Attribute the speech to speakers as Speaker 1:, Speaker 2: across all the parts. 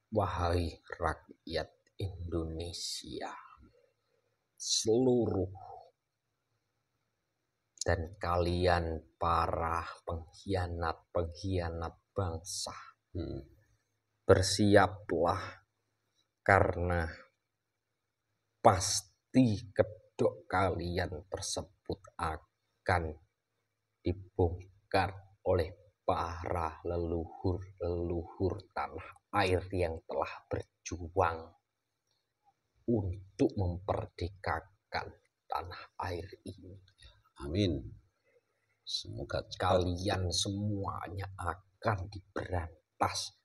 Speaker 1: Wahai rakyat Indonesia seluruh, dan kalian para pengkhianat bangsa, bersiaplah, karena pasti kedok kalian tersebut akan dibongkar oleh para leluhur tanah air yang telah berjuang untuk memperdekakan tanah air ini.
Speaker 2: Amin. Semoga
Speaker 1: kalian semuanya akan diberantas.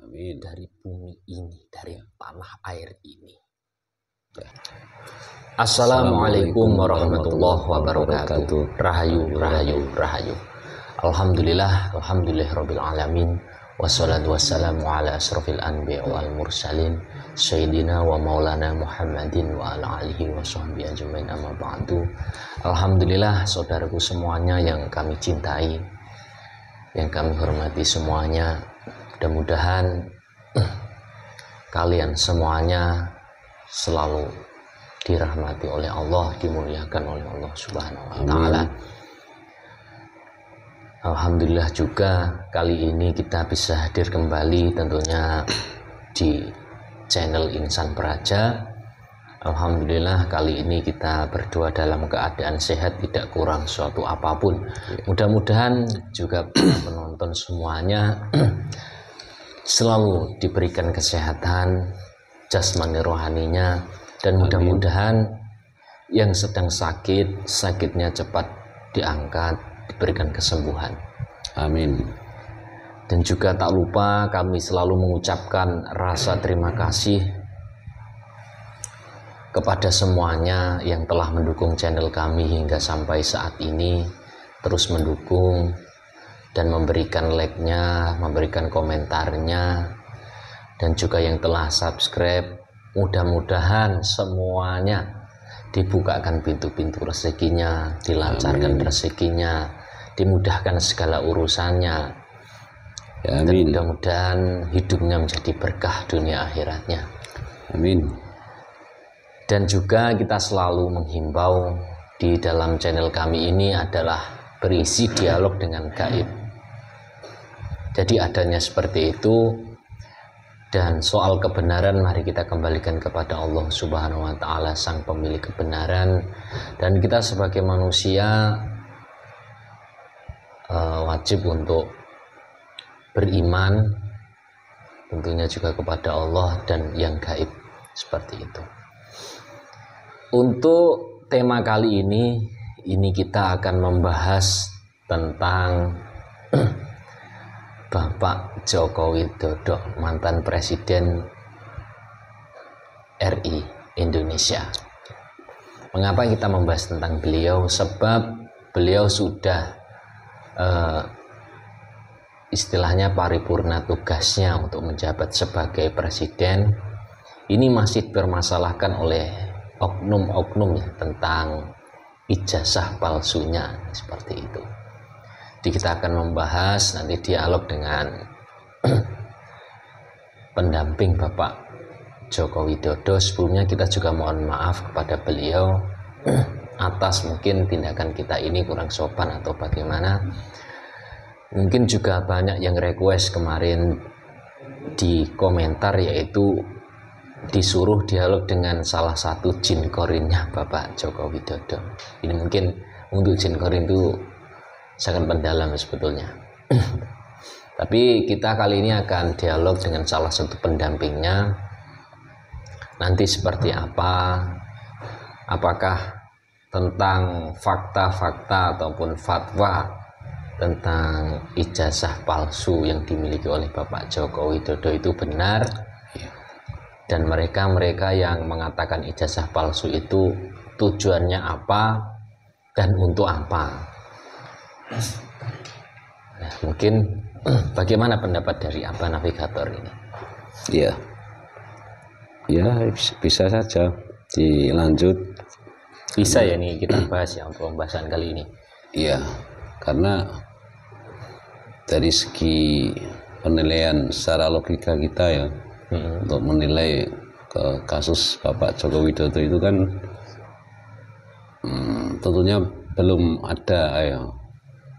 Speaker 2: Amin.
Speaker 1: Dari bumi ini, dari tanah air ini. Assalamualaikum warahmatullahi wabarakatuh. Rahayu, rahayu, rahayu. Alhamdulillahirabbil alamin. Wassalatu wassalamu ala asrofil anbiya wal mursalin sayyidina wa maulana Muhammadin wa ala alihi wa sahbihi ajmain, amma ba'du. Alhamdulillah, saudaraku semuanya yang kami cintai, yang kami hormati semuanya, mudah-mudahan kalian semuanya selalu dirahmati oleh Allah, dimuliakan oleh Allah Subhanahu wa taala. Alhamdulillah juga kali ini kita bisa hadir kembali tentunya di channel Insan Praja. Alhamdulillah kali ini kita berdua dalam keadaan sehat, tidak kurang suatu apapun. Mudah-mudahan juga penonton semuanya selalu diberikan kesehatan jasmani rohaninya, dan mudah-mudahan yang sedang sakit, sakitnya cepat diangkat, diberikan kesembuhan.
Speaker 2: Amin.
Speaker 1: Dan juga tak lupa kami selalu mengucapkan rasa terima kasih kepada semuanya yang telah mendukung channel kami hingga sampai saat ini, terus mendukung dan memberikan like-nya, memberikan komentarnya, dan juga yang telah subscribe. Mudah-mudahan semuanya dibukakan pintu-pintu rezekinya, dilancarkan rezekinya, dimudahkan segala urusannya,
Speaker 2: ya,
Speaker 1: dan mudah-mudahan hidupnya menjadi berkah dunia akhiratnya.
Speaker 2: Amin.
Speaker 1: Dan juga kita selalu menghimbau di dalam channel kami ini adalah berisi dialog dengan gaib. Jadi adanya seperti itu. Dan soal kebenaran mari kita kembalikan kepada Allah Subhanahu wa taala, sang pemilik kebenaran. Dan kita sebagai manusia wajib untuk beriman tentunya juga kepada Allah dan yang gaib, seperti itu. Untuk tema kali ini kita akan membahas tentang Bapak Joko Widodo, mantan Presiden RI Indonesia. Mengapa kita membahas tentang beliau? Sebab beliau sudah istilahnya paripurna tugasnya untuk menjabat sebagai presiden. Ini masih dipermasalahkan oleh oknum-oknum ya, tentang ijazah palsunya, seperti itu. Jadi kita akan membahas nanti dialog dengan pendamping Bapak Joko Widodo. Sebelumnya kita juga mohon maaf kepada beliau atas mungkin tindakan kita ini kurang sopan atau bagaimana. Mungkin juga banyak yang request kemarin di komentar, yaitu disuruh dialog dengan salah satu jin korinnya Bapak Joko Widodo. Ini mungkin untuk jin korin itu sangat mendalam sebetulnya. Tapi kita kali ini akan dialog dengan salah satu pendampingnya. Nanti seperti apa? Apakah tentang fakta-fakta ataupun fatwa tentang ijazah palsu yang dimiliki oleh Bapak Joko Widodo itu benar? Dan mereka-mereka yang mengatakan ijazah palsu itu tujuannya apa dan untuk apa? Nah, mungkin bagaimana pendapat dari Abah Navigator ini?
Speaker 2: Ya, bisa saja dilanjut.
Speaker 1: Bisa ya, nih kita bahas ya untuk pembahasan kali ini.
Speaker 2: Iya, karena dari segi penilaian secara logika kita ya, untuk menilai ke kasus Bapak Joko Widodo itu kan tentunya belum ada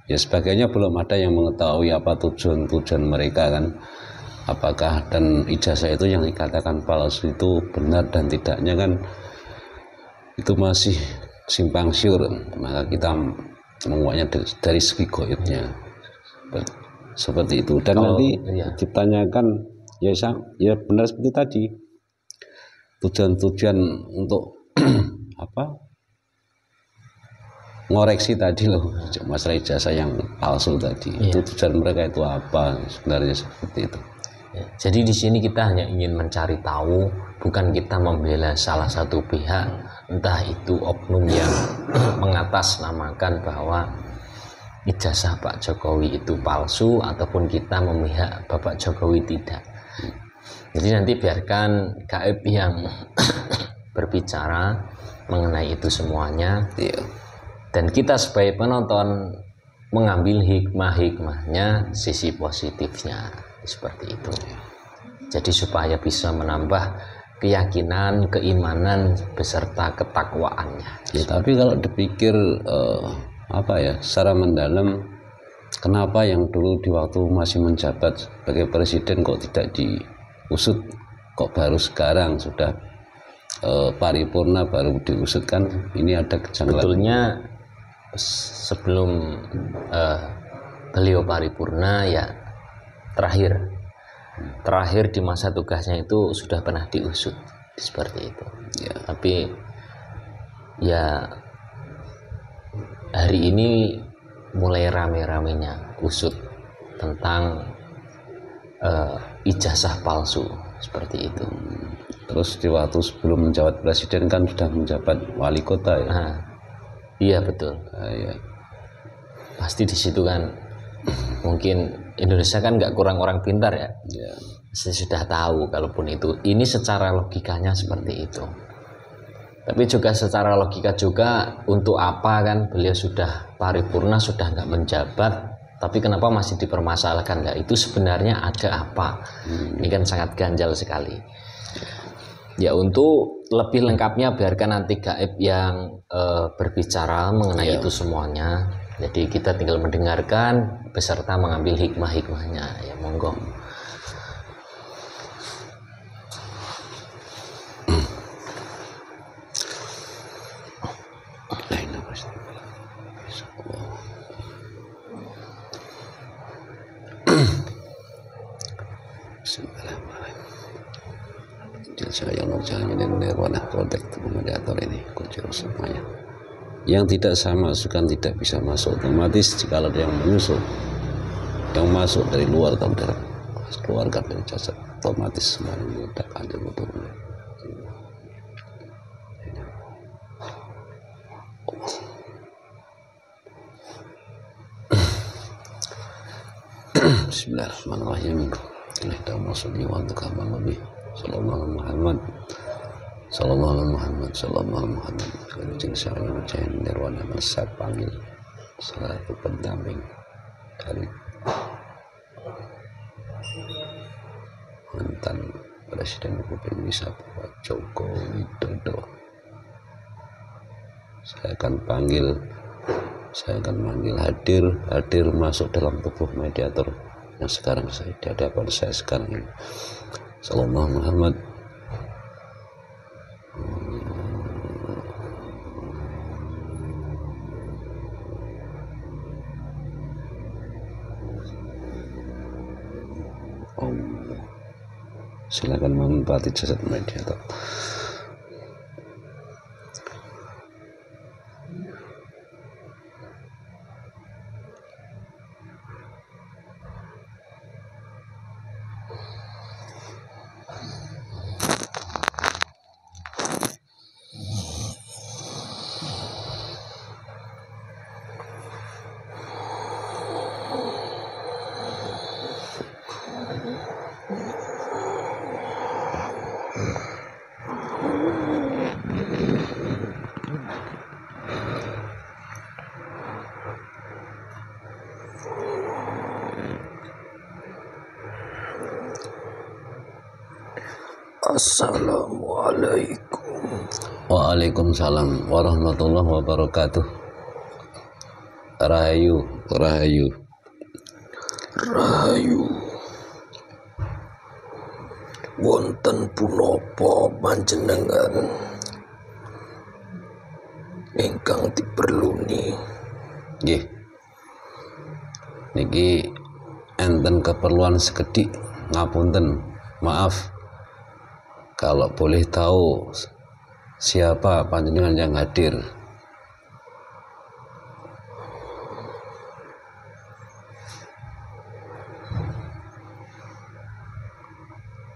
Speaker 2: ya sebagainya, belum ada yang mengetahui apa tujuan mereka kan, apakah dan ijazah itu yang dikatakan palsu itu benar dan tidaknya kan itu masih simpang siur. Maka kita menguaknya dari segi goibnya seperti itu. Dan nanti ditanyakan ya benar seperti tadi, tujuan untuk apa ngoreksi tadi loh, masalah ijazah yang palsu tadi. Itu tujuan mereka itu apa sebenarnya, seperti itu.
Speaker 1: Jadi di sini kita hanya ingin mencari tahu, bukan kita membela salah satu pihak, entah itu oknum yang mengatasnamakan bahwa ijazah Pak Jokowi itu palsu ataupun kita memihak Bapak Jokowi tidak. Jadi nanti biarkan gaib yang berbicara mengenai itu semuanya. Dan kita sebagai penonton mengambil hikmah-hikmahnya, sisi positifnya, seperti itu. Jadi supaya bisa menambah keyakinan, keimanan beserta ketakwaannya.
Speaker 2: Ya, tapi kalau dipikir secara mendalam, kenapa yang dulu di waktu masih menjabat sebagai presiden kok tidak diusut, kok baru sekarang sudah paripurna baru diusut? Kan ini ada kejanggalan.
Speaker 1: Sebetulnya sebelum beliau paripurna ya terakhir di masa tugasnya itu sudah pernah diusut seperti itu ya. Tapi ya hari ini mulai rame-ramenya usut tentang ijazah palsu seperti itu.
Speaker 2: Terus di waktu sebelum menjabat presiden kan sudah menjabat wali kota ya.
Speaker 1: Iya betul.
Speaker 2: Iya.
Speaker 1: Pasti di situ kan mungkin Indonesia kan nggak kurang orang pintar ya. Saya sudah tahu kalaupun itu, ini secara logikanya seperti itu. Tapi juga secara logika juga, untuk apa kan beliau sudah paripurna, sudah nggak menjabat, tapi kenapa masih dipermasalahkan? Nah, itu sebenarnya ada apa? Ini kan sangat ganjal sekali. Ya, untuk lebih lengkapnya biarkan nanti gaib yang berbicara mengenai itu semuanya. Jadi kita tinggal mendengarkan beserta mengambil hikmah-hikmahnya. Ya, monggo.
Speaker 2: Semuanya yang tidak sama masukkan tidak bisa masuk otomatis. Jika ada yang menyusul, yang masuk dari luar atau dari keluarga dari jasad, otomatis semuanya meledakan di motornya. Bismillahirrahmanirrahim. Kita masuk di waktu kapan lebih. Sallallahu Muhammad. Sallallahu Muhammad. Sallallahu Muhammad. Kencing saya mencain nirwana masa panggil satu pendamping dari mantan Presiden Republik Indonesia Bapak Joko Widodo. Saya akan panggil hadir masuk dalam tubuh mediator yang sekarang saya di hadapan saya sekarang ini. Sallallahu Muhammad. Silakan menempati jasad mediator.
Speaker 3: Assalamualaikum.
Speaker 2: Waalaikumsalam warahmatullahi wabarakatuh. Rahayu, rahayu.
Speaker 3: Rahayu. Wonten punapa panjenengan ingkang diperluni?
Speaker 2: Nggih. Niki enten keperluan sekedhik, ngapunten. Maaf kalau boleh tahu siapa panjenengan yang hadir.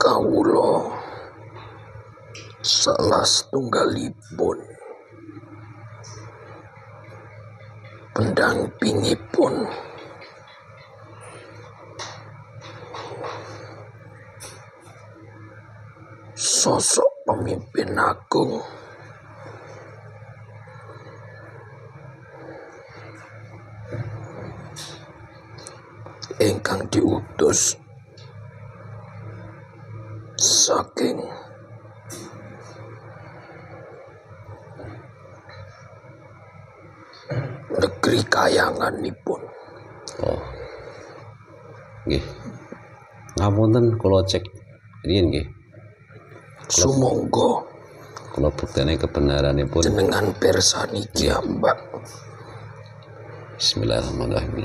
Speaker 3: Kawula salah setunggalipun pendampingipun sosok pemimpin agung ingkang diutus saking negeri kayanganipun.
Speaker 2: Oh. Nggih. Ngapunten kula cek riyen nggih.
Speaker 3: Sumangga
Speaker 2: Kula buktene kebenaranipun.
Speaker 3: jenengan pirsani kiambak.
Speaker 2: Bismillahirrahmanirrahim.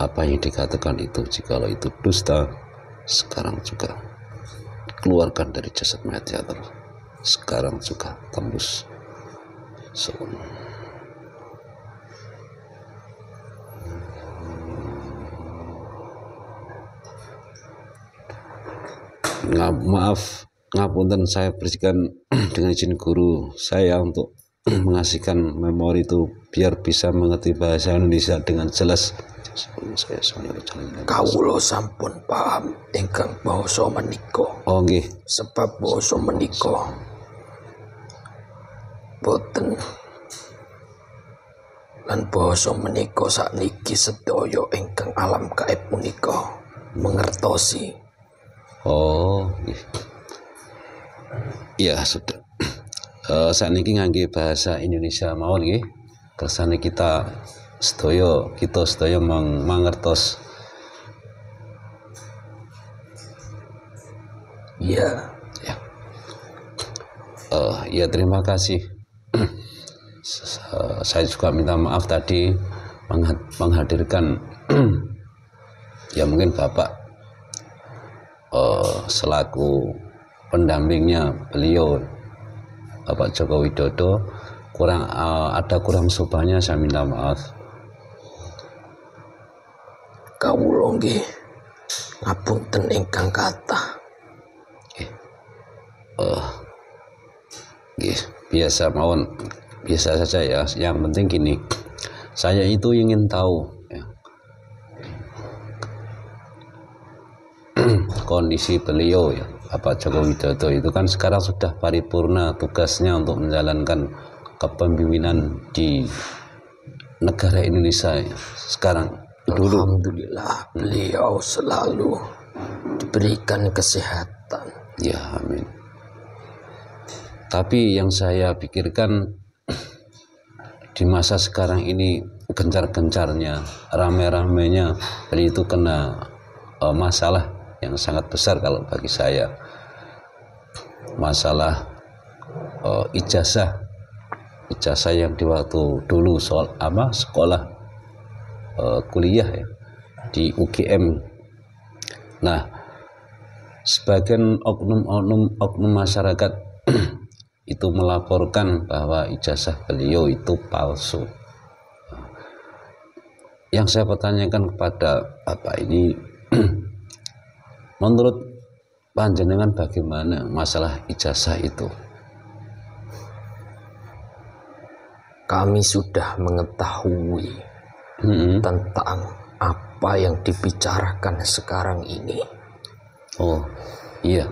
Speaker 2: Apa yang dikatakan itu, jikalau itu dusta, sekarang juga keluarkan dari jasad mayat teater. Sekarang juga tembus. Maaf, ngapunten, saya bersihkan dengan izin guru saya untuk mengasihkan memori itu biar bisa mengerti bahasa Indonesia dengan jelas.
Speaker 3: Kawula sampun paham ingkang basa menika.
Speaker 2: Oh nggih.
Speaker 3: Sebab basa menika boten lan basa menika sakniki sedaya ingkang alam gaib menika mengertosi.
Speaker 2: Oh nggih. Ya sudah. Sakniki ngangge bahasa Indonesia mawon nggih. Kersane kita sedaya mangertos.
Speaker 3: Ya.
Speaker 2: Ya terima kasih. Saya juga minta maaf tadi menghadirkan ya mungkin Bapak selaku pendampingnya beliau Bapak Joko Widodo ada kurang sopannya, saya minta maaf.
Speaker 3: Kawula nggih ngapunten ingkang kathah.
Speaker 2: Nggih, biasa mawon, biasa saja ya. Yang penting gini, saya itu ingin tahu ya, kondisi beliau ya, Bapak Joko Widodo itu kan sekarang sudah paripurna tugasnya untuk menjalankan kepemimpinan di negara Indonesia ya. Sekarang dulu
Speaker 3: Alhamdulillah beliau selalu diberikan kesehatan.
Speaker 2: ya, amin. Tapi yang saya pikirkan di masa sekarang ini gencar-gencarnya, rame-ramenya, beliau itu kena masalah yang sangat besar kalau bagi saya. Masalah ijazah yang di waktu dulu sekolah kuliah ya, di UGM. Nah, sebagian oknum masyarakat itu melaporkan bahwa ijazah beliau itu palsu. Yang saya pertanyakan kepada Bapak ini, menurut panjenengan bagaimana masalah ijazah itu?
Speaker 3: Kami sudah mengetahui tentang apa yang dibicarakan sekarang ini.
Speaker 2: Oh iya.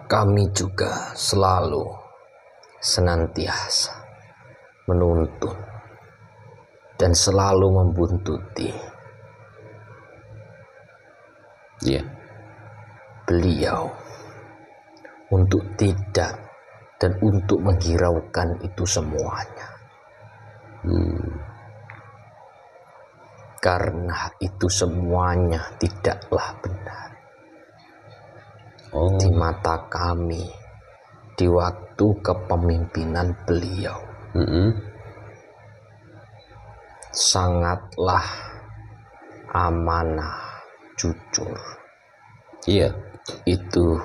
Speaker 3: Kami juga selalu senantiasa menuntun dan selalu membuntuti.
Speaker 2: Iya.
Speaker 3: Beliau untuk tidak dan untuk menghiraukan itu semuanya. Karena itu semuanya tidaklah benar. Di mata kami, di waktu kepemimpinan beliau, sangatlah amanah, jujur.
Speaker 2: Iya.
Speaker 3: Itu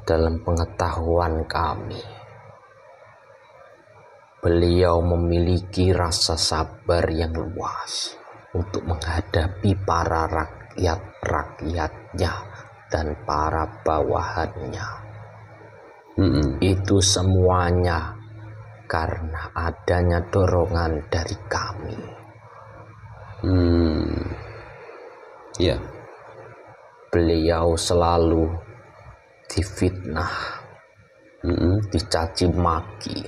Speaker 3: dalam pengetahuan kami. Beliau memiliki rasa sabar yang luas untuk menghadapi para rakyat-rakyatnya dan para bawahannya. Itu semuanya karena adanya dorongan dari kami.
Speaker 2: Iya.
Speaker 3: Beliau selalu difitnah, dicaci maki,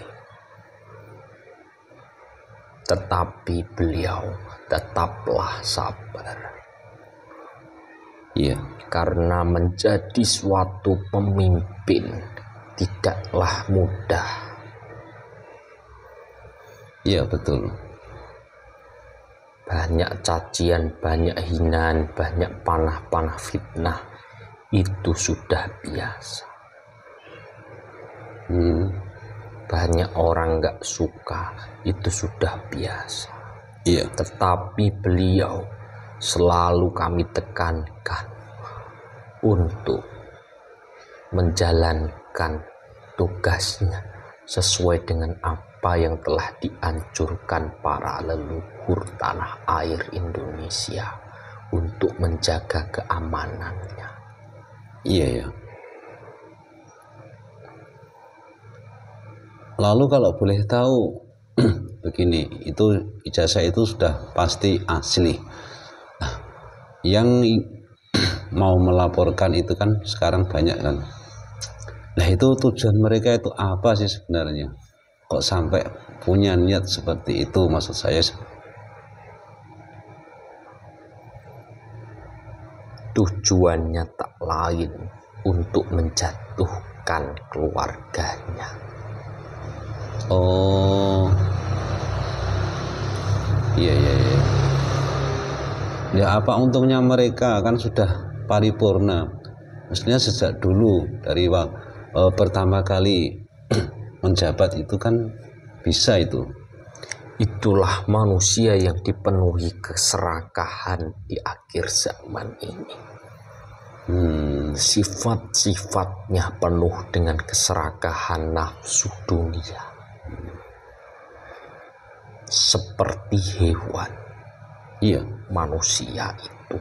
Speaker 3: tetapi beliau tetaplah sabar.
Speaker 2: Iya.
Speaker 3: Karena menjadi suatu pemimpin tidaklah mudah.
Speaker 2: Iya, betul.
Speaker 3: Banyak cacian, banyak hinaan, banyak panah-panah fitnah, itu sudah biasa. Banyak orang gak suka, itu sudah biasa.
Speaker 2: Iya.
Speaker 3: Tetapi beliau selalu kami tekankan untuk menjalankan tugasnya sesuai dengan apa yang telah dianjurkan para leluhur tanah air Indonesia untuk menjaga keamanannya.
Speaker 2: Iya, ya. Lalu kalau boleh tahu begini, itu ijazah itu sudah pasti asli. Nah, yang mau melaporkan itu kan sekarang banyak kan. Nah, itu tujuan mereka itu apa sih sebenarnya? Kok sampai punya niat seperti itu, maksud saya?
Speaker 3: Tujuannya tak lain untuk menjatuhkan keluarganya.
Speaker 2: Oh, iya, iya, iya. Ya, apa untungnya mereka kan sudah paripurna. Maksudnya sejak dulu dari pertama kali menjabat itu kan bisa itu.
Speaker 3: Itulah manusia yang dipenuhi keserakahan di akhir zaman ini. Sifat-sifatnya penuh dengan keserakahan nafsu dunia. Seperti hewan.
Speaker 2: Iya.
Speaker 3: Manusia itu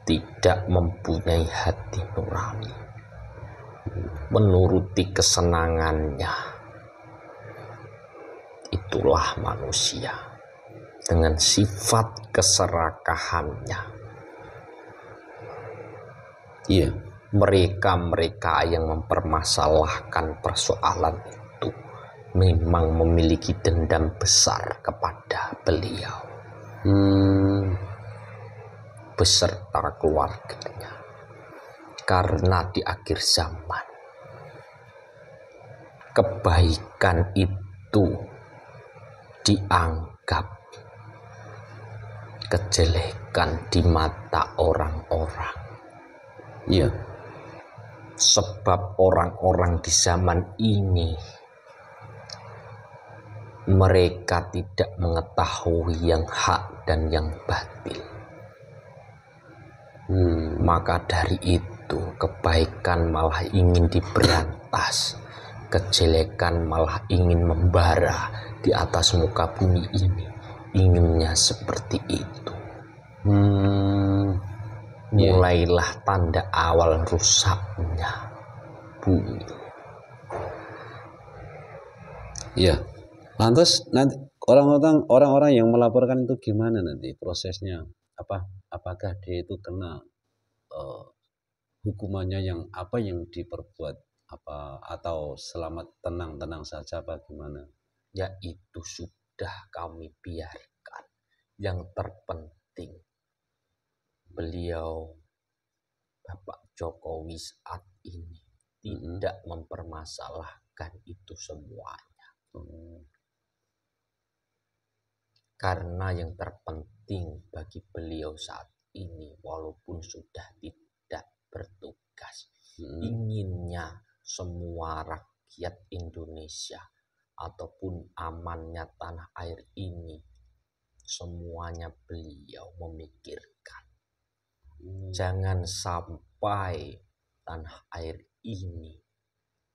Speaker 3: tidak mempunyai hati nurani, menuruti kesenangannya. Itulah manusia dengan sifat keserakahannya.
Speaker 2: Iya.
Speaker 3: Mereka yang mempermasalahkan persoalan itu memang memiliki dendam besar kepada beliau beserta keluarganya. Karena di akhir zaman kebaikan itu dianggap kejelekan di mata orang-orang.
Speaker 2: Iya.
Speaker 3: Sebab orang-orang di zaman ini mereka tidak mengetahui yang hak dan yang batil. Maka dari itu kebaikan malah ingin diberantas, kejelekan malah ingin membara di atas muka bumi ini. Inginnya seperti itu. Mulailah tanda awal rusaknya bumi.
Speaker 2: Iya. Lantas nanti orang-orang yang melaporkan itu gimana nanti prosesnya? Apakah dia itu kena hukumannya yang diperbuat atau selamat tenang saja apa gimana?
Speaker 3: yaitu sudah kami biarkan. Yang terpenting beliau Bapak Jokowi saat ini tidak mempermasalahkan itu semuanya. Karena yang terpenting bagi beliau saat ini, walaupun sudah tidak bertugas, inginnya semua rakyat Indonesia ataupun amannya tanah air ini, semuanya beliau memikirkan. Jangan sampai tanah air ini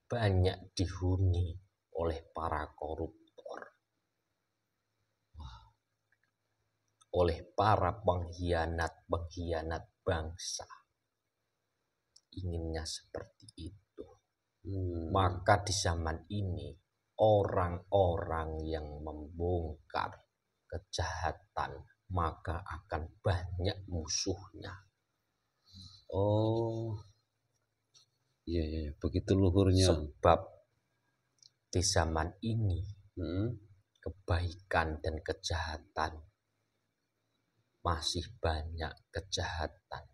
Speaker 3: banyak dihuni oleh para koruptor, oleh para pengkhianat bangsa. Inginnya seperti itu. Maka di zaman ini orang-orang yang membongkar kejahatan maka akan banyak musuhnya.
Speaker 2: Oh, iya, begitu luhurnya.
Speaker 3: Sebab di zaman ini kebaikan dan kejahatan masih banyak kejahatan,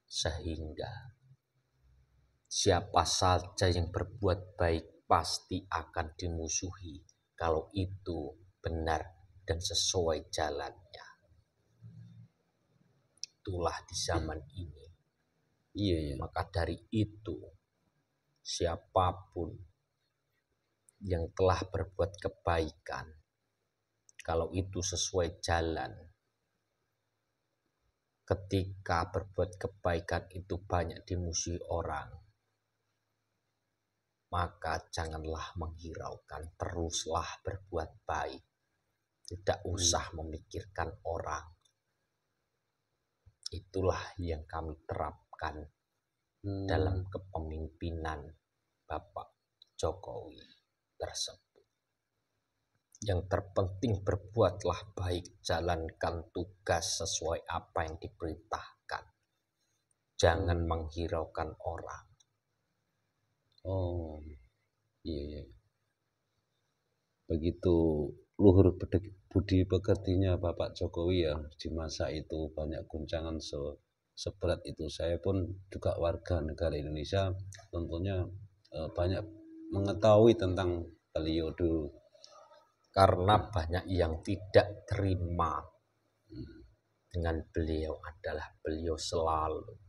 Speaker 3: sehingga siapa saja yang berbuat baik pasti akan dimusuhi kalau itu benar dan sesuai jalannya. Itulah di zaman ini.
Speaker 2: Iya.
Speaker 3: Maka dari itu, siapapun yang telah berbuat kebaikan, kalau itu sesuai jalan, ketika berbuat kebaikan itu banyak dimusuhi orang, maka janganlah menghiraukan, teruslah berbuat baik. Tidak usah memikirkan orang. Itulah yang kami terapkan dalam kepemimpinan Bapak Jokowi tersebut. Yang terpenting berbuatlah baik, jalankan tugas sesuai apa yang diperintahkan. Jangan menghiraukan orang.
Speaker 2: Oh, iya. Begitu luhur budi pekertinya Bapak Jokowi ya, di masa itu banyak guncangan seberat itu. Saya pun juga warga negara Indonesia, tentunya banyak mengetahui tentang beliau dulu.
Speaker 3: Karena banyak yang tidak terima dengan beliau adalah beliau selalu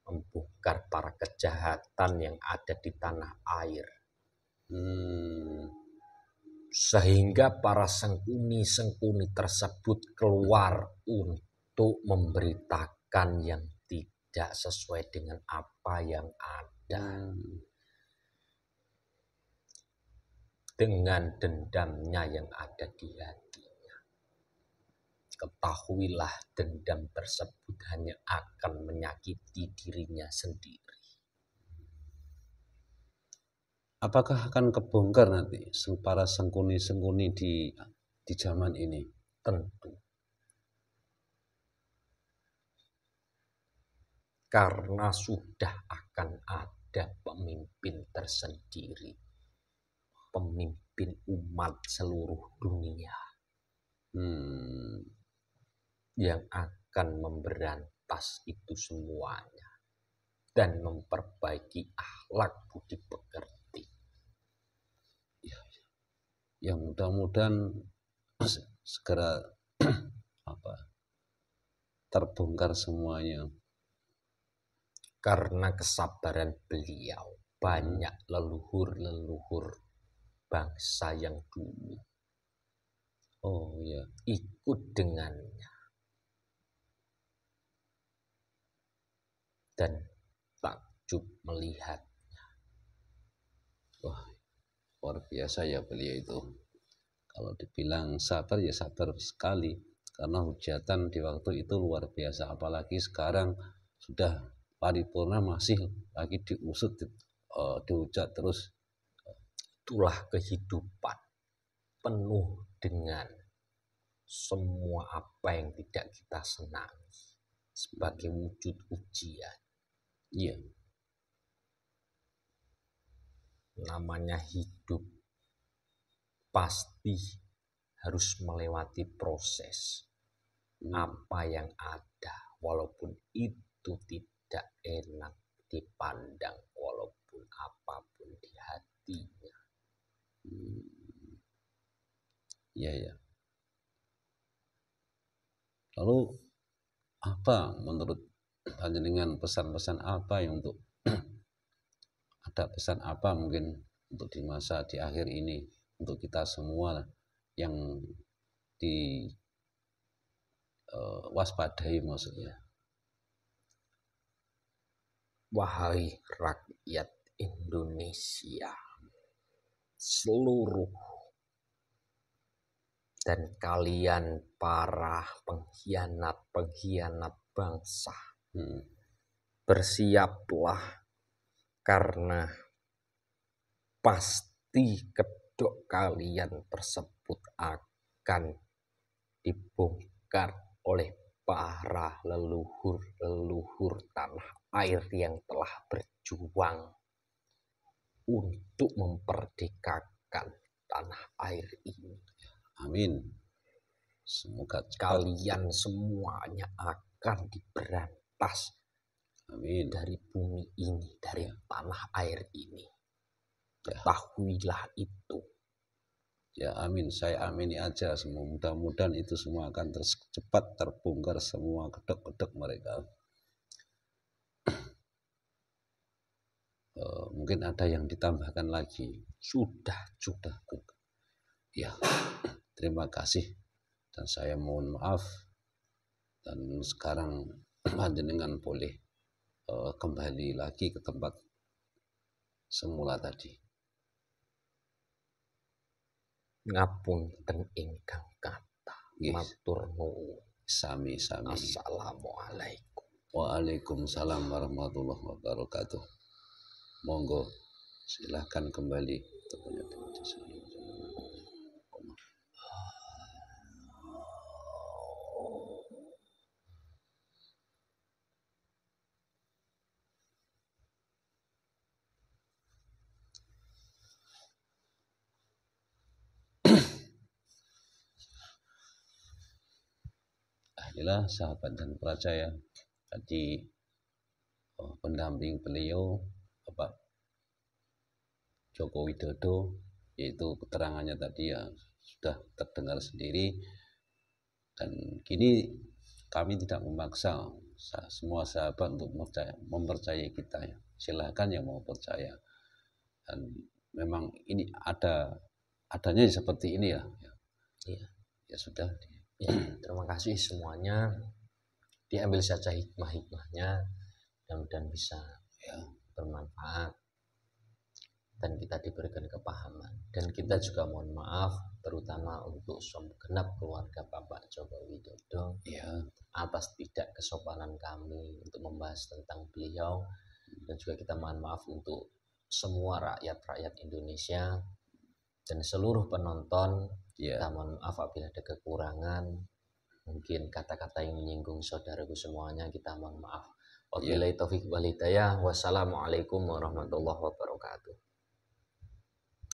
Speaker 3: membongkar para kejahatan yang ada di tanah air. Sehingga para sengkuni-sengkuni tersebut keluar untuk memberitakan yang tidak sesuai dengan apa yang ada. Dengan dendamnya yang ada di hatinya. Ketahuilah dendam tersebut hanya akan menyakiti dirinya sendiri.
Speaker 2: Apakah akan kebongkar nanti para sengkuni-sengkuni di zaman ini?
Speaker 3: Tentu. Karena sudah akan ada pemimpin tersendiri. Pemimpin umat seluruh dunia. Yang akan memberantas itu semuanya. Dan memperbaiki akhlak budi pekerti.
Speaker 2: Yang mudah-mudahan segera terbongkar semuanya.
Speaker 3: Karena kesabaran beliau, banyak leluhur-leluhur bangsa yang dulu ikut dengannya dan takjub melihatnya.
Speaker 2: Wah, luar biasa ya beliau itu. Kalau dibilang sabar ya sabar sekali, karena hujatan di waktu itu luar biasa. Apalagi sekarang sudah paripurna masih lagi diusut, dihujat terus.
Speaker 3: Itulah kehidupan penuh dengan semua apa yang tidak kita senangi sebagai wujud ujian.
Speaker 2: Iya.
Speaker 3: Namanya hidup pasti harus melewati proses apa yang ada, walaupun itu tidak enak dipandang, walaupun apapun di hatinya.
Speaker 2: Iya ya. Lalu apa menurut panjenengan pesan-pesan apa yang untuk ada pesan apa mungkin untuk di masa di akhir ini untuk kita semua yang di waspadai maksudnya.
Speaker 3: Wahai rakyat Indonesia seluruh, dan kalian para pengkhianat bangsa, bersiaplah, karena pasti kedok kalian tersebut akan dibongkar oleh para leluhur tanah air yang telah berjuang untuk memperdekakan tanah air ini.
Speaker 2: Amin. Semoga
Speaker 3: kalian semuanya akan diberantas. Amin. Dari bumi ini, dari tanah air ini. Ketahuilah itu.
Speaker 2: Ya amin, saya amini aja semua. Mudah-mudahan itu semua akan cepat terbongkar semua kedok-kedok mereka. Mungkin ada yang ditambahkan lagi. Sudah. Ya, terima kasih. Dan saya mohon maaf. Dan sekarang panjenengan boleh kembali lagi ke tempat semula tadi.
Speaker 3: Ngapunten ingkang kata. Matur nuwun.
Speaker 2: Sami.
Speaker 3: Assalamualaikum.
Speaker 2: Waalaikumsalam warahmatullahi wabarakatuh. Monggo silahkan kembali. Inilah sahabat dan percaya tadi pendamping beliau Bapak Joko Widodo, yaitu keterangannya tadi ya sudah terdengar sendiri, dan kini kami tidak memaksa semua sahabat untuk mempercayai kita ya. Silahkan yang mau percaya, dan memang ini adanya seperti ini ya. Ya sudah.
Speaker 3: Ya, terima kasih semuanya. Diambil saja hikmahnya, dan bisa bermanfaat dan kita diberikan kepahaman. Dan kita juga mohon maaf terutama untuk segenap keluarga Bapak Joko Widodo atas tidak kesopanan kami untuk membahas tentang beliau, dan juga kita mohon maaf untuk semua rakyat Indonesia dan seluruh penonton. Kita mohon maaf apabila ada kekurangan, mungkin kata-kata yang menyinggung saudaraku semuanya, kita mohon maaf. Wabillahi taufiq wal hidayah. Wassalamualaikum warahmatullahi wabarakatuh.